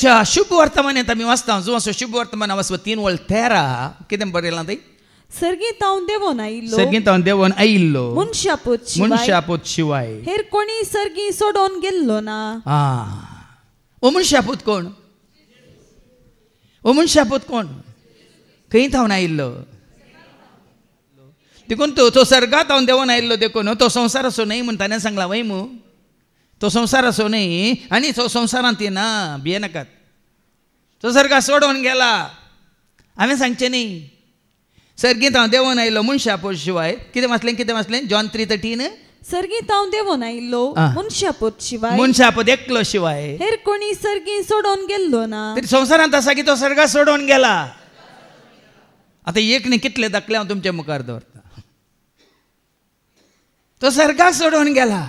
हेच्या शुभ वर्तमानांत आमी वाचता जो असो शुभ वर्तमान वाचप 3:13 कितें बरयलां थंय सर्गीत हांव देवोन आयिल्लो सर्गीत हांव देवोन आयिल्लो मनशापूत शिवाय हेर कोणी सर्गी सोडून गेल्लो ना ओ मनशापूत कोण ओ मनशापूत कोण खंय थावन आयिल्लो देखून तो सर्गात हांव देवोन आयिल्लो देखून तो संवसार असो न्हय म्हण ताणें सांगला वय मू तो संवसार असो न्हय आनी तो संवसारांत ना भियेनाकात तो सर्गा सोडून गेला हांवें सांगचें न्ही सर्गीत हांव देवोन आयिल्लो मनशापूत शिवाय कितें वाचलें जॉन 3:13 सर्गीत हांव देवोन आयिल्लो मनशापूत एकलो शिवाय हेर कोणी सर्गी सोडून गेल्लो ना तरी संवसारांत आसा की तो सर्गा सोडून गेला आतां एक न्ही कितले दाखले हांव तुमच्या मुखार दवरता तो सर्गाक सोडून गेला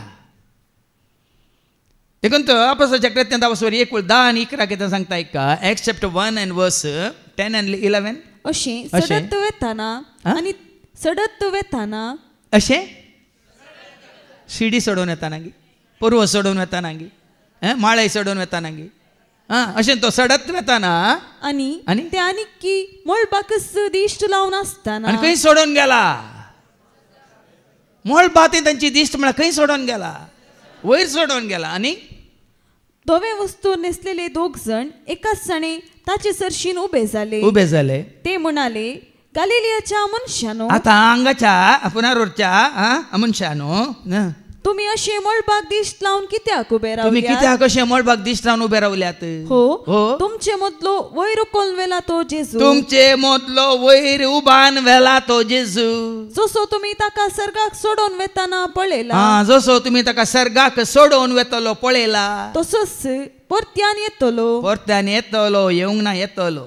देखून तो अपोस्तलाच्या कृत्यांत वचोन 1:10 आनी 11 कितें सांगता ऐका Acts chapter 1 and verse 10 and 11 अशें सडत वेताना अशें शिडी सोडून येताना गी पर्व सोडून येताना गी माळय सोडून येताना गी अशें तो सडत वेताना आनी ते आनी मोळबाकच दिश्ट लावन आसताना आनी खंय सोडून गेला मोळबाती तांची दिश्ट म्हळ्यार खंय सोडून गेला वयर सोडून गेला आनी धवे वस्तू नेसलेले दोग जण एकाच सणे ताचे सरशीन उबे जाले ते म्हणाले गलिलियाच्या मनशानो आता हांगाच्या पुनारूरच्या मनशानो तुम्ही अशे मोळबाक दिश्ट लावन कित्याक उबे रावल्यात तुम्ही कित्याक अशे मोळबाक दिश्ट लावन उबे रावल्यात हो तुमचे मदलो वयर उखलून वेला तो जेजू तुमचे मदलो वयर उबान वेला तो जेजू जसो तुम्ही ताका सर्गाक सोडून वेताना पळयला जसो तुम्ही ताका सर्गाक सोडून वेतलो पळयला तसोच परत्यान येतलो येवंक ना येतलो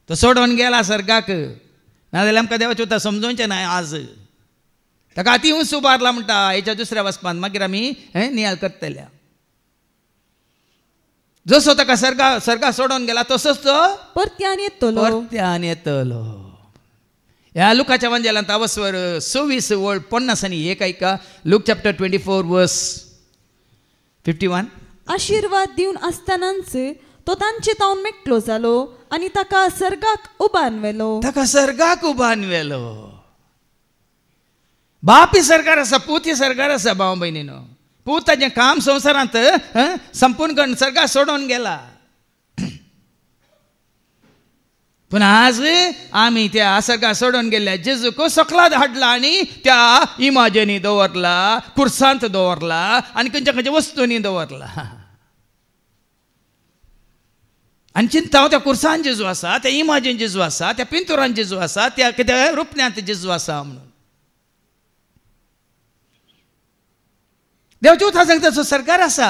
तो सोडून गेला सर्गाक नाजाल्यार आमकां देवाचें उतर समजोवचें ना आज ताका अति उंच उबारला म्हणटा हेच्या दुसऱ्या वचपान मागीर आमी नियाळ करतल्या जसो ताका सर्गा सोडून गेला तसोच तो परत्यान येतलो ह्या लुकाच्या एवांजेलियांत वचवर 26:50 आनी 1 ऐका लूक चॅप्टर 24 वर्स 51 आशीर्वाद दिवन आसतनाच तो तांचे तावन मेकटलो जालो आनी ताका सर्गाक उबान वेलो बापी सरकार आसा पूती सरकार आसा भाव भयणीनो पूत ताजें काम संवसारांत संपूर्ण करून सर्गा सोडून गेला पूण आज आमी त्या सर्गा सोडून गेल्ल्या जेजूक सकलाद हाडला आनी त्या इमाजेनी दवरला खुर्सांत दवरला आनी खंयच्या खंयच्या वस्तूंनी दवरला आनी चिंता हांव त्या खुर्सान जेजू आसा त्या इमाजेन जेजू आसा त्या पिंतुरान जेजू आसा त्या कित्या रुपण्यांत जेजू आसा म्हणून देवाच्या उतरां सांगता तसो सरकार आसा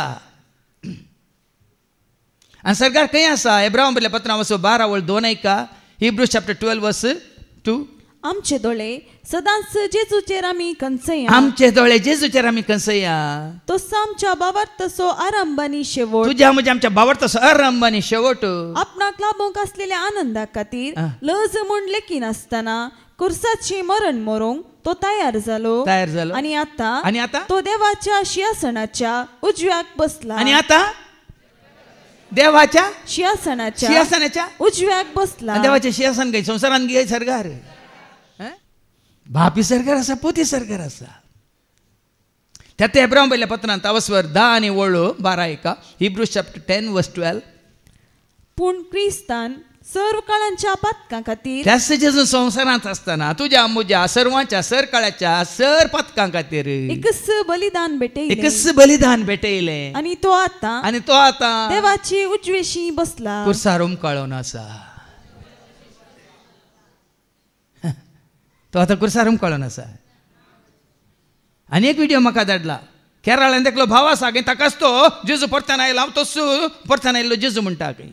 आनी सरकार खंय आसा एब्राहिम बरयल्ल्या पत्रांत वचो 12:2 ऐका हिब्रूज चॅप्टर 12 वर्स 2 आमचे दोळे सदांच जेजूचेर आमी कंसया तसो आमच्या बाबार तसो आरंभानी शेवट तुज्या म्हणजे आमच्या बाबार तसो आरंभानी शेवट आपणाक लाभूंक आसलेल्या आनंदा खातीर लज म्हूण लेखी नासतना कुर्साची मरण मरोंक तो तयार जालो आनी आता तो देवाच्या सिंहासनाच्या उजव्याक बसला आनी आता देवाच्या सिंहासनाच्या उजव्याक बसला देवाचे सिंहासन खंय संवसारांत गे सरकार बापी सरकार आसा पोती सरकार आसा त्या एब्राहिम बरयल्ल्या पत्रांत वचवर 10 आनी 12 ऐका हिब्रूज चॅप्टर 10 वर्स 12 पूण क्रिस्तान सर्व काळांच्या पातकां खातीर त्याच जेजू संवसारांत आसतना तुज्या म्हज्या सर्वांच्या सर काळाच्या सर पातकां खातीर एकच बलिदान भेटयलें आनी तो आता देवाची उजवेशी बसला कुर्सार उमकाळून आसा तो आता कुर्सार उमकाळून आसा आनी एक व्हिडिओ म्हाका धाडला केरळांत एकलो भाव आसा खंय ताकाच तो जेजू परत्यान आयला हांव तोच परत्यान आयिल्लो जेजू म्हणटा खंय